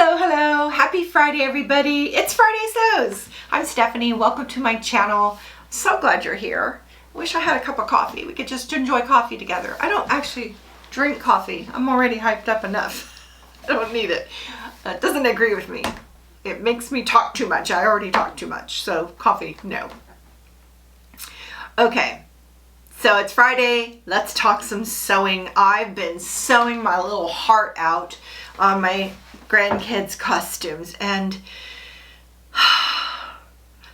Hello. Happy Friday, everybody. It's Friday Sews. I'm Stephanie. Welcome to my channel. So glad you're here. Wish I had a cup of coffee. We could just enjoy coffee together. I don't actually drink coffee. I'm already hyped up enough. I don't need it. It doesn't agree with me. It makes me talk too much. I already talk too much. So coffee, no. Okay. So it's Friday. Let's talk some sewing. I've been sewing my little heart out on my grandkids' costumes, and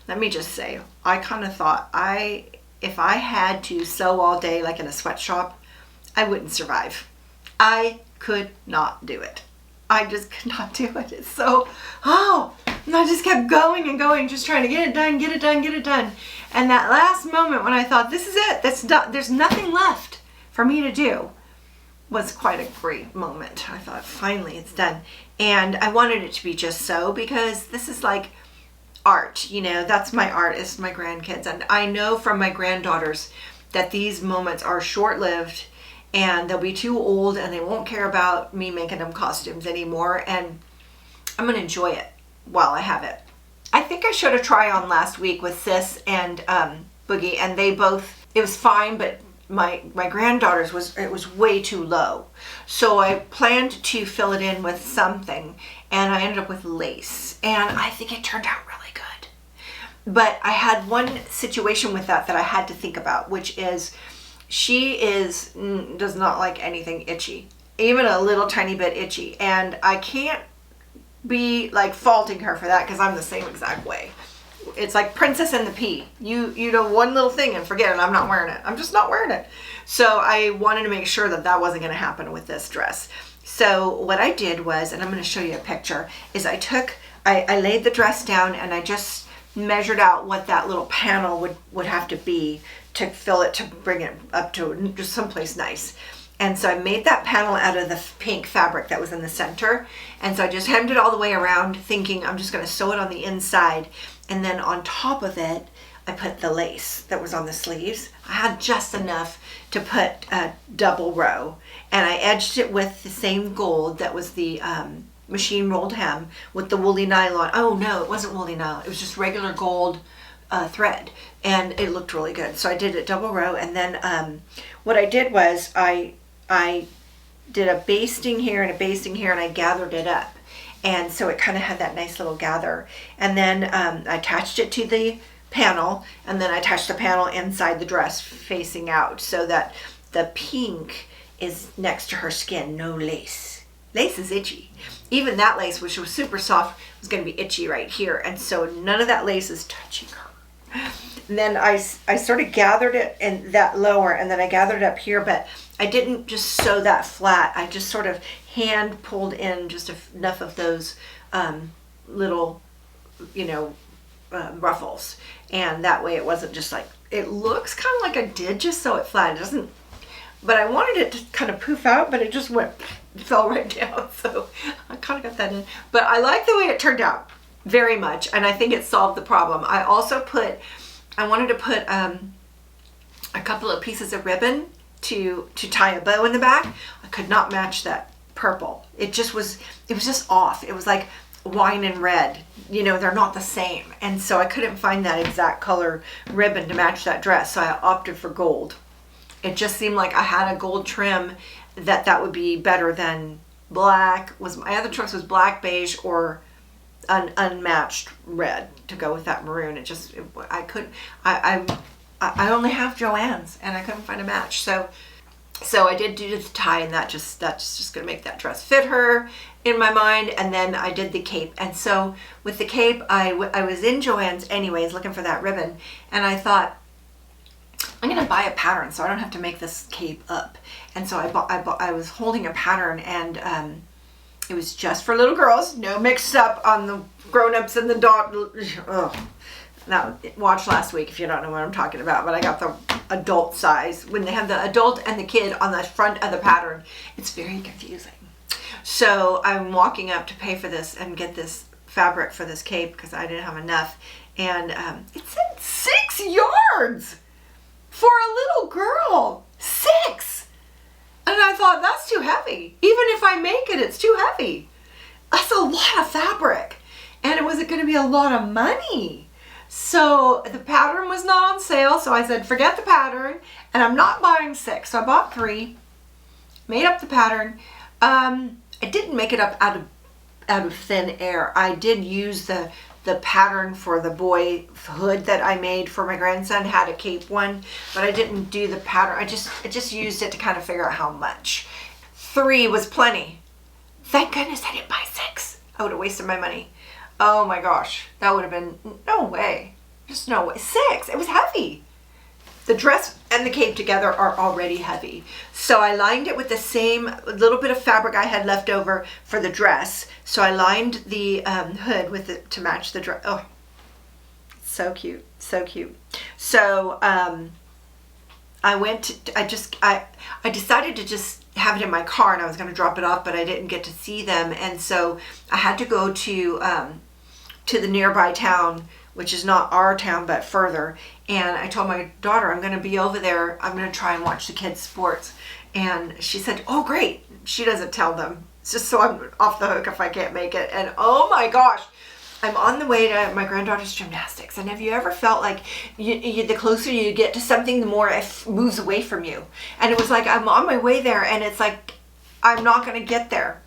let me just say, I kind of thought if I had to sew all day like in a sweatshop, I wouldn't survive. I could not do it. I just could not do it. It's so, and I just kept going and going, just trying to get it done, get it done, get it done. And that last moment when I thought, this is it, that's done, there's nothing left for me to do, was quite a great moment. I thought, finally, it's done. And I wanted it to be just so, because this is like art, you know, that's my art, is my grandkids. And I know from my granddaughters that these moments are short-lived and they'll be too old and they won't care about me making them costumes anymore. And I'm going to enjoy it while I have it. I think I showed a try on last week with Sis and Boogie, and they both, it was fine, but my granddaughter's was way too low. So I planned to fill it in with something, and I ended up with lace, and I think it turned out really good. But I had one situation with that I had to think about, which is she does not like anything itchy, even a little tiny bit itchy, and I can't be like faulting her for that because I'm the same exact way. It's like Princess and the Pea. You know, one little thing and forget it. I'm not wearing it. I'm just not wearing it. So I wanted to make sure that wasn't going to happen with this dress. So what I did was, and I'm going to show you a picture, is I laid the dress down and I just measured out what that little panel would have to be to fill it, to bring it up to just someplace nice. And so I made that panel out of the pink fabric that was in the center. And so I just hemmed it all the way around, thinking I'm just going to sew it on the inside. And then on top of it, I put the lace that was on the sleeves. I had just enough to put a double row. And I edged it with the same gold that was the machine rolled hem with the woolly nylon. Oh no, it wasn't woolly nylon. It was just regular gold thread. And it looked really good. So I did it double row. And then what I did was I did a basting here and a basting here, and I gathered it up. And so it kind of had that nice little gather. And then I attached it to the panel, and then I attached the panel inside the dress facing out so that the pink is next to her skin, no lace. Lace is itchy. Even that lace, which was super soft, was going to be itchy right here. And so none of that lace is touching her. And then I sort of gathered it in that lower, and then I gathered it up here, but I didn't just sew that flat. I just sort of hand pulled in just enough of those little, ruffles. And that way it wasn't just like, it looks kind of like I did just sew it flat. It doesn't, but I wanted it to kind of poof out, but it just fell right down. So I kind of got that in. But I like the way it turned out very much. And I think it solved the problem. I also wanted to put a couple of pieces of ribbon to tie a bow in the back. I could not match that purple. It was just off. It was like wine and red. They're not the same. And so I couldn't find that exact color ribbon to match that dress. So I opted for gold. It just seemed like I had a gold trim that would be better than black. My other choice was black, beige, or an unmatched red to go with that maroon. I only have Joann's and I couldn't find a match. So I did do the tie, and that's just going to make that dress fit her in my mind. And then I did the cape. And so with the cape, I was in Joann's anyways looking for that ribbon. And I thought, I'm going to buy a pattern so I don't have to make this cape up. And so I was holding a pattern, and it was just for little girls. No mix up on the grown-ups and the dog. Now, watch last week if you don't know what I'm talking about, but I got the adult size. When they have the adult and the kid on the front of the pattern, it's very confusing. So I'm walking up to pay for this and get this fabric for this cape because I didn't have enough. And it said 6 yards for a little girl. 6! And I thought, that's too heavy. Even if I make it, it's too heavy. That's a lot of fabric. And it wasn't going to be a lot of money. So the pattern was not on sale. So I said, forget the pattern. And I'm not buying 6. So I bought 3. Made up the pattern. I didn't make it up out of thin air. I did use the pattern for the boy hood that I made for my grandson. Had a cape one, but I didn't do the pattern. I just used it to kind of figure out how much. 3 was plenty. Thank goodness I didn't buy 6. I would have wasted my money. Oh my gosh, that would have been, no way. Just no way. 6, it was heavy. The dress and the cape together are already heavy. So I lined it with the same little bit of fabric I had left over for the dress. So I lined the hood with it to match the dress. Oh, so cute, so cute. So I decided to just have it in my car, and I was going to drop it off, but I didn't get to see them. And so I had to go to the nearby town, which is not our town, but further. And I told my daughter, I'm going to be over there. I'm going to try and watch the kids' sports. And she said, oh, great. She doesn't tell them. It's just so I'm off the hook if I can't make it. And oh my gosh, I'm on the way to my granddaughter's gymnastics. And have you ever felt like the closer you get to something, the more it moves away from you? And it was like I'm on my way there, and it's like I'm not going to get there.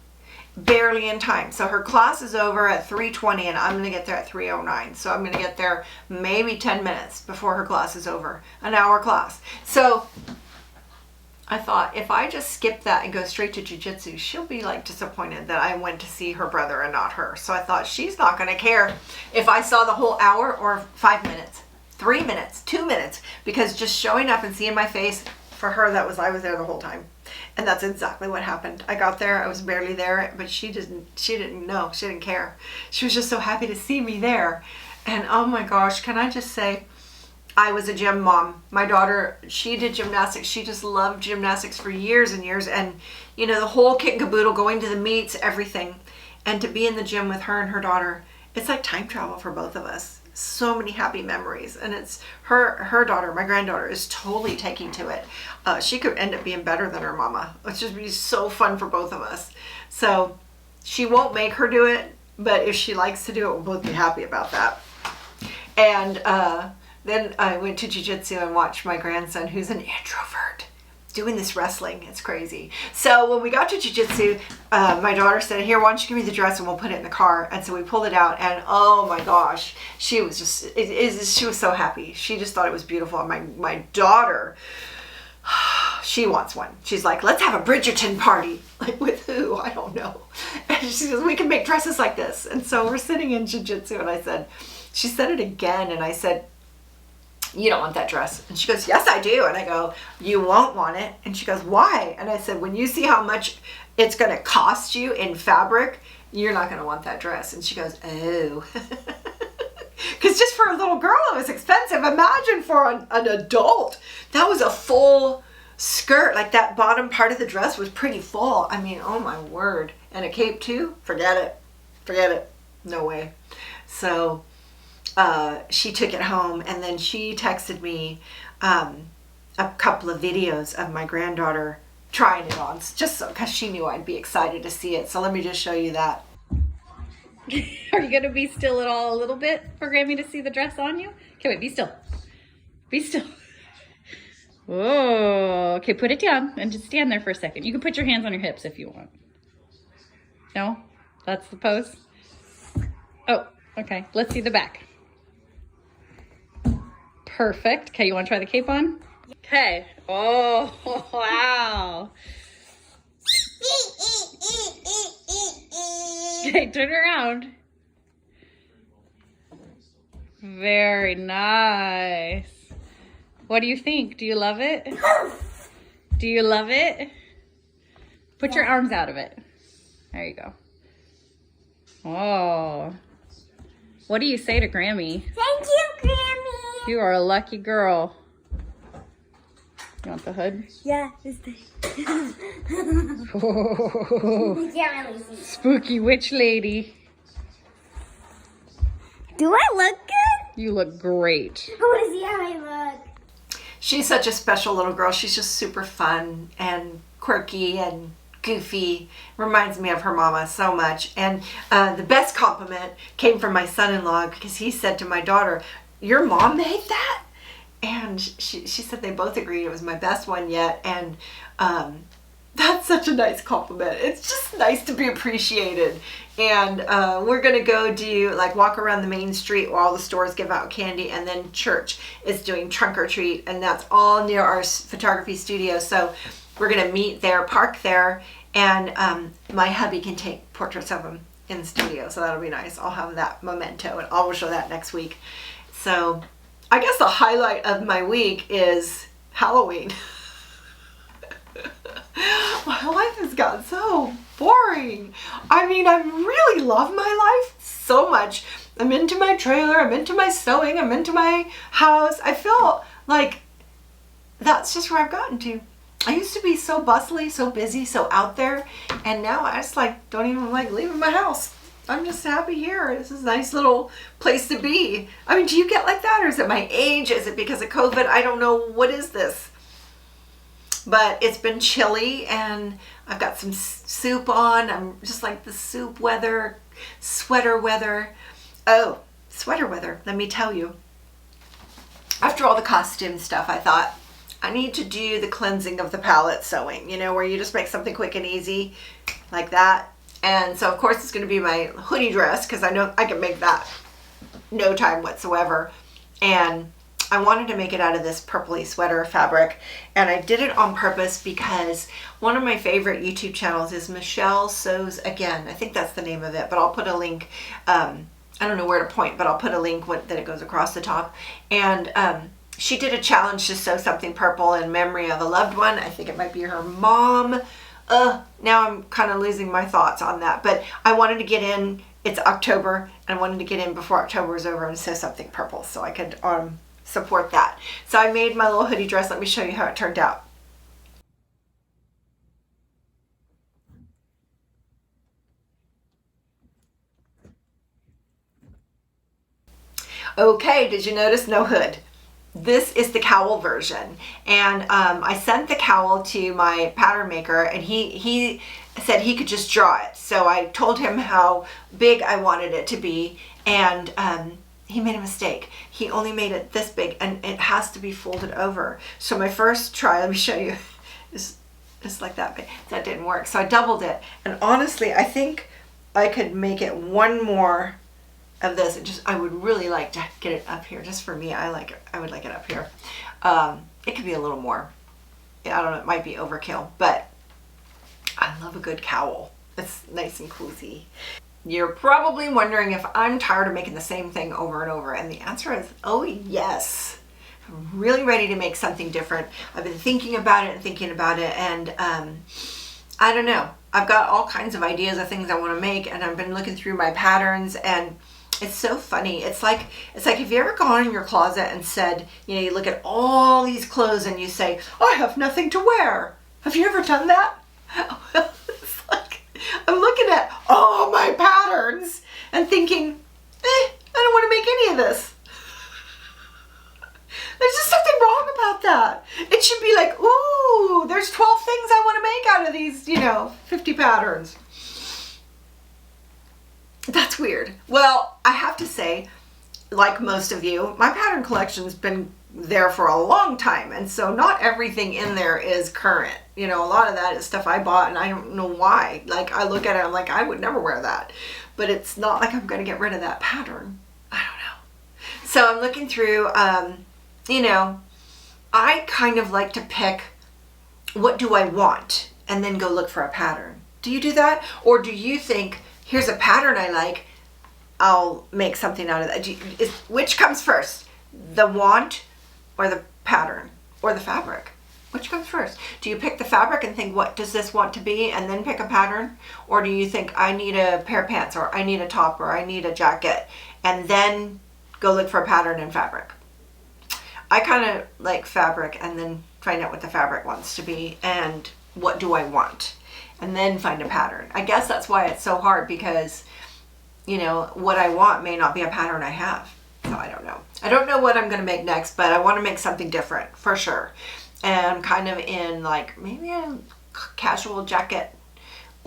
Barely in time. So her class is over at 3:20, and I'm going to get there at 3:09. So I'm going to get there maybe 10 minutes before her class is over. An hour class. So I thought if I just skip that and go straight to jiu-jitsu, she'll be like disappointed that I went to see her brother and not her. So I thought she's not going to care if I saw the whole hour or 5 minutes, 3 minutes, 2 minutes, because just showing up and seeing my face, for her, I was there the whole time. And that's exactly what happened. I got there, I was barely there, but she didn't know, she didn't care. She was just so happy to see me there. And oh my gosh, can I just say, I was a gym mom. My daughter, she did gymnastics. She just loved gymnastics for years and years. And you know, the whole kit and caboodle, going to the meets, everything. And to be in the gym with her and her daughter, it's like time travel for both of us. So many happy memories. And it's her daughter, my granddaughter, is totally taking to it. She could end up being better than her mama, which would be so fun for both of us. So she won't make her do it, but if she likes to do it, we'll both be happy about that. And then I went to jiu-jitsu and watched my grandson, who's an introvert, doing this wrestling. It's crazy. So when we got to jiu-jitsu, my daughter said, here, why don't you give me the dress and we'll put it in the car. And so we pulled it out, and oh my gosh, she was just, she was so happy. She just thought it was beautiful. And my daughter, she wants one. She's like, let's have a Bridgerton party. Like, with who? I don't know. And she says, we can make dresses like this. And so we're sitting in jiu-jitsu, and she said it again, and I said, you don't want that dress. And she goes, yes, I do. And I go, you won't want it. And she goes, why? And I said, when you see how much it's going to cost you in fabric, you're not going to want that dress. And she goes, oh. Because just for a little girl, it was expensive. Imagine for an adult. That was a full skirt. Like, that bottom part of the dress was pretty full. I mean, oh my word. And a cape too? Forget it. Forget it. No way. So she took it home, and then she texted me a couple of videos of my granddaughter trying it on, just so, because she knew I'd be excited to see it. So let me just show you that. Are you going to be still at all a little bit for Grammy to see the dress on you? Okay, wait, be still. Be still. Whoa. Okay, put it down and just stand there for a second. You can put your hands on your hips if you want. No? That's the pose? Oh, okay. Let's see the back. Perfect. Okay, you want to try the cape on? Okay. Oh, wow. Okay, turn around. Very nice. What do you think? Do you love it? Do you love it? Put your arms out of it. There you go. Oh. What do you say to Grammy? Thank you, Grammy. You are a lucky girl. You want the hood? Yeah, it's the... Oh, You can't really see. spooky witch lady. Do I look good? You look great. I want to see how I look. She's such a special little girl. She's just super fun and quirky and goofy, reminds me of her mama so much. And the best compliment came from my son-in-law, because he said to my daughter, "Your mom made that?" And she said they both agreed it was my best one yet. And that's such a nice compliment. It's just nice to be appreciated. And we're gonna go do, like, walk around the main street where all the stores give out candy, and then church is doing trunk or treat, and that's all near our photography studio. So we're gonna meet there, park there, and my hubby can take portraits of them in the studio, so that'll be nice. I'll have that memento, and I'll show that next week. So I guess the highlight of my week is Halloween. My life has gotten so boring. I mean, I really love my life so much. I'm into my trailer, I'm into my sewing, I'm into my house. I feel like that's just where I've gotten to. I used to be so bustly, so busy, so out there, and now I just like don't even like leaving my house. I'm just happy here. This is a nice little place to be. I mean, do you get like that, or is it my age? Is it because of COVID? I don't know. What is this? But it's been chilly, and I've got some soup on. I'm just like the soup weather, sweater weather. Oh, sweater weather, let me tell you. After all the costume stuff, I thought, I need to do the cleansing of the palette sewing, you know, where you just make something quick and easy like that. And so, of course, it's going to be my hoodie dress, because I know I can make that no time whatsoever. And I wanted to make it out of this purpley sweater fabric, and I did it on purpose because one of my favorite YouTube channels is Michelle Sews Again. I think that's the name of it, but I'll put a link. I don't know where to point, but I'll put a link that it goes across the top. And she did a challenge to sew something purple in memory of a loved one. I think it might be her mom. Now I'm kind of losing my thoughts on that, but I wanted to get in. It's October, and I wanted to get in before October was over and sew something purple so I could support that. So I made my little hoodie dress. Let me show you how it turned out. Okay, did you notice no hood? This is the cowl version, and I sent the cowl to my pattern maker, and he said he could just draw it. So I told him how big I wanted it to be, and he made a mistake. He only made it this big, and it has to be folded over. So my first try, let me show you, is like that big. That didn't work. So I doubled it, and honestly, I think I could make it one more of this. I would really like to get it up here. Just for me, I would like it up here. It could be a little more. I don't know, it might be overkill, but I love a good cowl. It's nice and cozy. You're probably wondering if I'm tired of making the same thing over and over, and the answer is, oh yes. I'm really ready to make something different. I've been thinking about it, and I don't know. I've got all kinds of ideas of things I want to make, and I've been looking through my patterns, and it's so funny. It's like, have you ever gone in your closet and said, you know, you look at all these clothes and you say, I have nothing to wear. Have you ever done that? It's like, I'm looking at all my patterns and thinking, I don't want to make any of this. There's just something wrong about that. It should be like, ooh, there's 12 things I want to make out of these, 50 patterns. That's weird. Well, I have to say, like most of you, my pattern collection's been there for a long time, and so not everything in there is current. A lot of that is stuff I bought, and I don't know why. Like, I look at it, I'm like, I would never wear that. But it's not like I'm going to get rid of that pattern. I don't know. So I'm looking through, I kind of like to pick, what do I want? And then go look for a pattern. Do you do that? Or do you think, here's a pattern I like, I'll make something out of that? Which comes first? The want or the pattern or the fabric? Which comes first? Do you pick the fabric and think, what does this want to be, and then pick a pattern? Or do you think, I need a pair of pants, or I need a top, or I need a jacket, and then go look for a pattern and fabric? I kind of like fabric and then find out what the fabric wants to be and what do I want, and then find a pattern. I guess that's why it's so hard, because what I want may not be a pattern I have. So I don't know. I don't know what I'm going to make next, but I want to make something different for sure. And I'm kind of in like maybe a casual jacket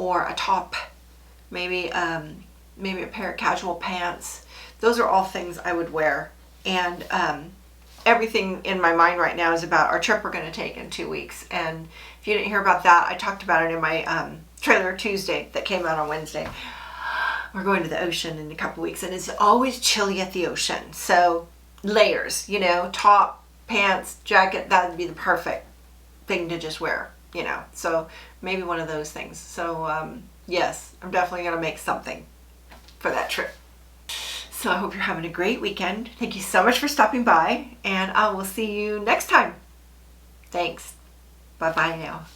or a top, maybe maybe a pair of casual pants. Those are all things I would wear. And everything in my mind right now is about our trip we're going to take in 2 weeks. And if you didn't hear about that, I talked about it in my Trailer Tuesday that came out on Wednesday. We're going to the ocean in a couple weeks, and it's always chilly at the ocean. So layers, you know, top, pants, jacket, that would be the perfect thing to just wear, you know. So maybe one of those things. So yes, I'm definitely going to make something for that trip. So I hope you're having a great weekend. Thank you so much for stopping by, and I will see you next time. Thanks. Bye-bye now.